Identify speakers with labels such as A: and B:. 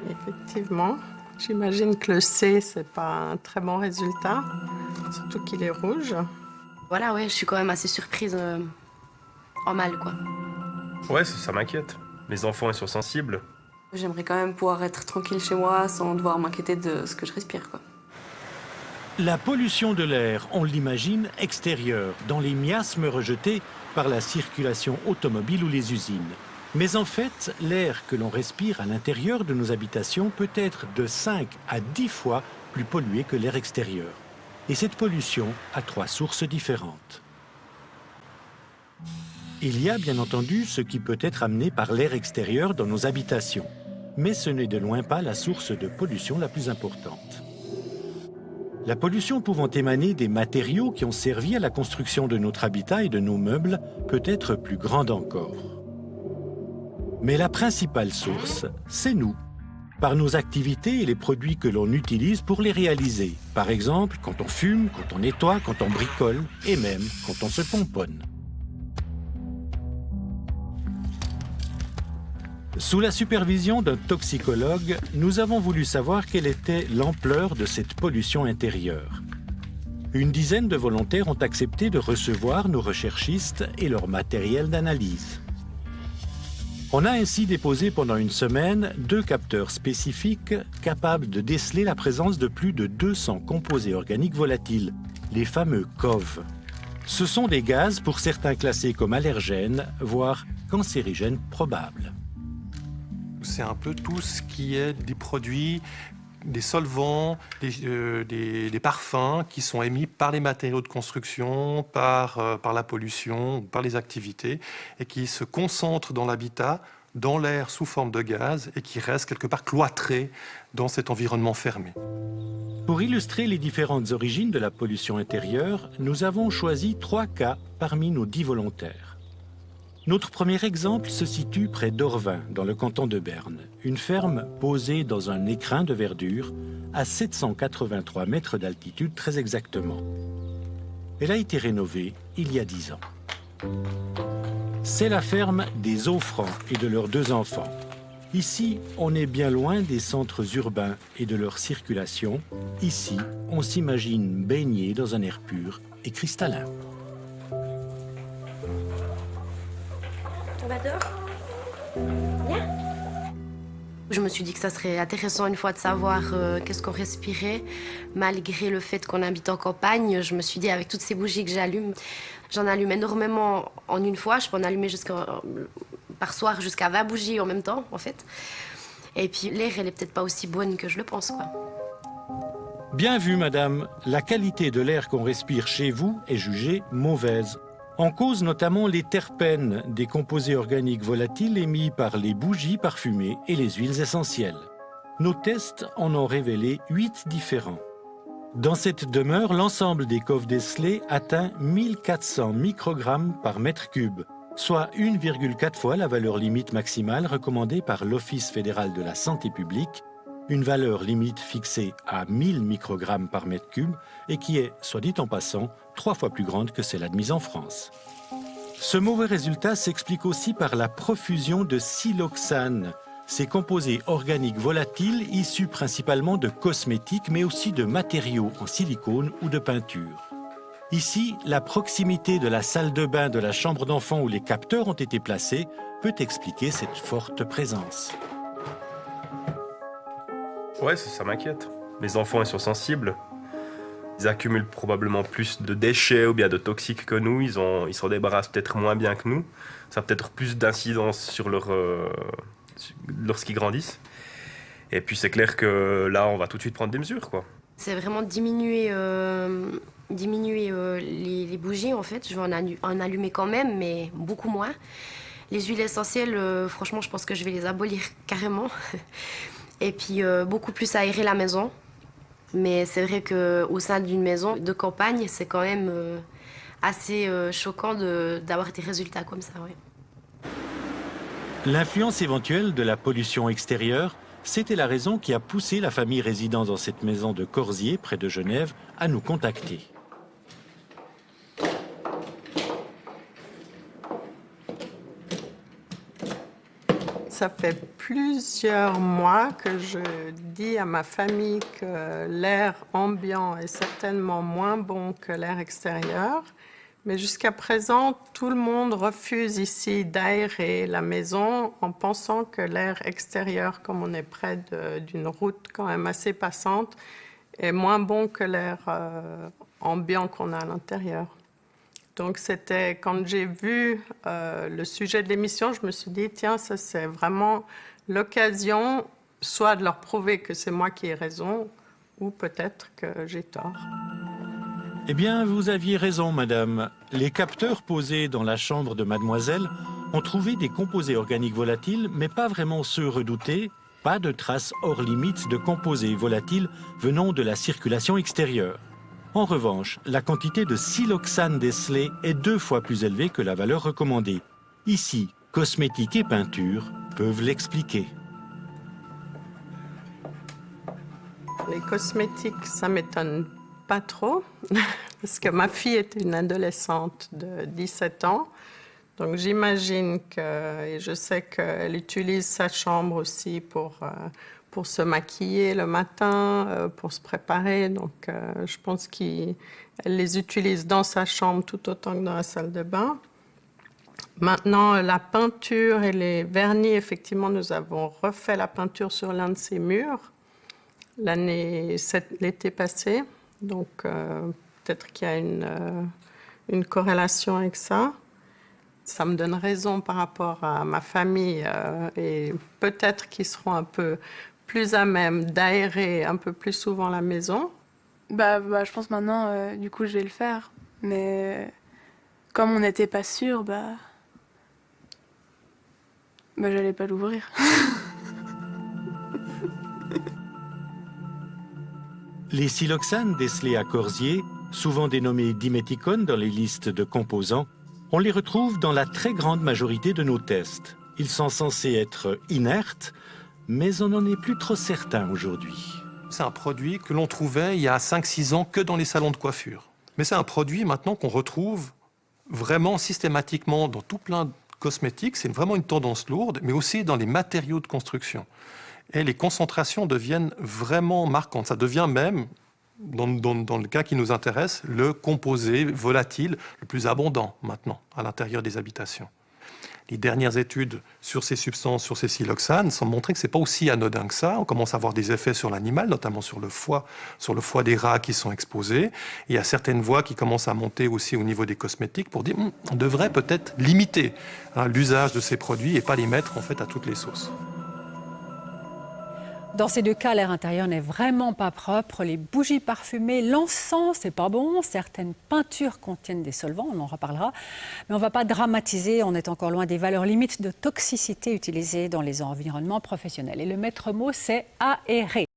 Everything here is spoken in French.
A: Effectivement. J'imagine que le C, c'est pas un très bon résultat, surtout qu'il est rouge.
B: Voilà, ouais, je suis quand même assez surprise en mal, quoi.
C: Ouais, ça m'inquiète. Les enfants, ils sont sensibles.
D: J'aimerais quand même pouvoir être tranquille chez moi sans devoir m'inquiéter de ce que je respire, quoi.
E: La pollution de l'air, on l'imagine, extérieure, dans les miasmes rejetés par la circulation automobile ou les usines. Mais en fait, l'air que l'on respire à l'intérieur de nos habitations peut être de 5 à 10 fois plus pollué que l'air extérieur. Et cette pollution a 3 sources différentes. Il y a bien entendu ce qui peut être amené par l'air extérieur dans nos habitations. Mais ce n'est de loin pas la source de pollution la plus importante. La pollution pouvant émaner des matériaux qui ont servi à la construction de notre habitat et de nos meubles peut être plus grande encore. Mais la principale source, c'est nous, par nos activités et les produits que l'on utilise pour les réaliser. Par exemple, quand on fume, quand on nettoie, quand on bricole et même quand on se pomponne. Sous la supervision d'un toxicologue, nous avons voulu savoir quelle était l'ampleur de cette pollution intérieure. Une dizaine de volontaires ont accepté de recevoir nos recherchistes et leur matériel d'analyse. On a ainsi déposé pendant une semaine 2 capteurs spécifiques capables de déceler la présence de plus de 200 composés organiques volatiles, les fameux COV. Ce sont des gaz pour certains classés comme allergènes, voire cancérigènes probables.
F: C'est un peu tout ce qui est des produits, des solvants, des parfums qui sont émis par les matériaux de construction, par la pollution, par les activités, et qui se concentrent dans l'habitat, dans l'air sous forme de gaz, et qui restent quelque part cloîtrés dans cet environnement fermé.
E: Pour illustrer les différentes origines de la pollution intérieure, nous avons choisi 3 cas parmi nos 10 volontaires. Notre premier exemple se situe près d'Orvin, dans le canton de Berne, une ferme posée dans un écrin de verdure à 783 mètres d'altitude très exactement. Elle a été rénovée il y a 10 ans. C'est la ferme des Offrancs et de leurs 2 enfants. Ici, on est bien loin des centres urbains et de leur circulation. Ici, on s'imagine baigner dans un air pur et cristallin.
B: On va dehors. Viens. Je me suis dit que ça serait intéressant une fois de savoir qu'est-ce qu'on respirait. Malgré le fait qu'on habite en campagne, je me suis dit avec toutes ces bougies que j'allume, j'en allume énormément en une fois. Je peux en allumer par soir jusqu'à 20 bougies en même temps, en fait. Et puis l'air, elle est peut-être pas aussi bonne que je le pense, quoi.
E: Bien vu, madame. La qualité de l'air qu'on respire chez vous est jugée mauvaise. En cause notamment les terpènes, des composés organiques volatiles émis par les bougies parfumées et les huiles essentielles. Nos tests en ont révélé 8 différents. Dans cette demeure, l'ensemble des COV décelés atteint 1400 microgrammes par mètre cube, soit 1,4 fois la valeur limite maximale recommandée par l'Office fédéral de la santé publique, une valeur limite fixée à 1000 microgrammes par mètre cube et qui est, soit dit en passant, 3 fois plus grande que celle admise en France. Ce mauvais résultat s'explique aussi par la profusion de siloxane, ces composés organiques volatiles issus principalement de cosmétiques mais aussi de matériaux en silicone ou de peinture. Ici, la proximité de la salle de bain de la chambre d'enfant où les capteurs ont été placés peut expliquer cette forte présence.
C: Ouais, ça m'inquiète. Les enfants, ils sont sensibles. Ils accumulent probablement plus de déchets ou bien de toxiques que nous. Ils s'en débarrassent peut-être moins bien que nous. Ça a peut-être plus d'incidence sur lorsqu'ils grandissent. Et puis c'est clair que là, on va tout de suite prendre des mesures, quoi.
B: C'est vraiment diminuer les bougies, en fait. Je vais en allumer quand même, mais beaucoup moins. Les huiles essentielles, franchement, je pense que je vais les abolir carrément. Et puis beaucoup plus aérer la maison. Mais c'est vrai qu'au sein d'une maison de campagne, c'est quand même assez choquant d'avoir des résultats comme ça. Ouais.
E: L'influence éventuelle de la pollution extérieure, c'était la raison qui a poussé la famille résidant dans cette maison de Corsier, près de Genève, à nous contacter.
A: ça fait plusieurs mois que je dis à ma famille que l'air ambiant est certainement moins bon que l'air extérieur. Mais jusqu'à présent, tout le monde refuse ici d'aérer la maison en pensant que l'air extérieur, comme on est près d'une route quand même assez passante, est moins bon que l'air ambiant qu'on a à l'intérieur. Donc c'était quand j'ai vu le sujet de l'émission, je me suis dit tiens, ça c'est vraiment l'occasion soit de leur prouver que c'est moi qui ai raison ou peut-être que j'ai tort.
E: Eh bien, vous aviez raison, madame. Les capteurs posés dans la chambre de mademoiselle ont trouvé des composés organiques volatiles, mais pas vraiment ceux redoutés. Pas de traces hors limite de composés volatiles venant de la circulation extérieure. En revanche, la quantité de siloxane décelée est 2 fois plus élevée que la valeur recommandée. Ici, cosmétiques et peintures peuvent l'expliquer.
A: Les cosmétiques, ça m'étonne pas trop, parce que ma fille est une adolescente de 17 ans. Donc j'imagine et je sais qu'elle utilise sa chambre aussi pour se maquiller le matin, pour se préparer. Donc je pense qu'elle les utilise dans sa chambre tout autant que dans la salle de bain. Maintenant, la peinture et les vernis, effectivement, nous avons refait la peinture sur l'un de ces murs l'été passé. Donc peut-être qu'il y a une corrélation avec ça. Ça me donne raison par rapport à ma famille et peut-être qu'ils seront un peu plus à même d'aérer un peu plus souvent la maison.
G: Je pense maintenant, du coup, je vais le faire. Mais comme on n'était pas sûr, j'allais pas l'ouvrir.
E: Les siloxanes décelés à Corsier, souvent dénommés diméthicones dans les listes de composants, on les retrouve dans la très grande majorité de nos tests. Ils sont censés être inertes, mais on n'en est plus trop certain aujourd'hui.
F: C'est un produit que l'on trouvait il y a 5-6 ans que dans les salons de coiffure. Mais c'est un produit maintenant qu'on retrouve vraiment systématiquement dans tout plein de cosmétiques. C'est vraiment une tendance lourde, mais aussi dans les matériaux de construction. Et les concentrations deviennent vraiment marquantes. Ça devient même, dans le cas qui nous intéresse, le composé volatile le plus abondant maintenant à l'intérieur des habitations. Les dernières études sur ces substances, sur ces siloxanes, semblent montrer que ce n'est pas aussi anodin que ça. On commence à avoir des effets sur l'animal, notamment sur le foie des rats qui sont exposés. Et il y a certaines voix qui commencent à monter aussi au niveau des cosmétiques pour dire on devrait peut-être limiter l'usage de ces produits et pas les mettre en fait à toutes les sauces.
H: Dans ces 2 cas, l'air intérieur n'est vraiment pas propre. Les bougies parfumées, l'encens, c'est pas bon. Certaines peintures contiennent des solvants, on en reparlera. Mais on ne va pas dramatiser, on est encore loin des valeurs limites de toxicité utilisées dans les environnements professionnels. Et le maître mot, c'est aérer.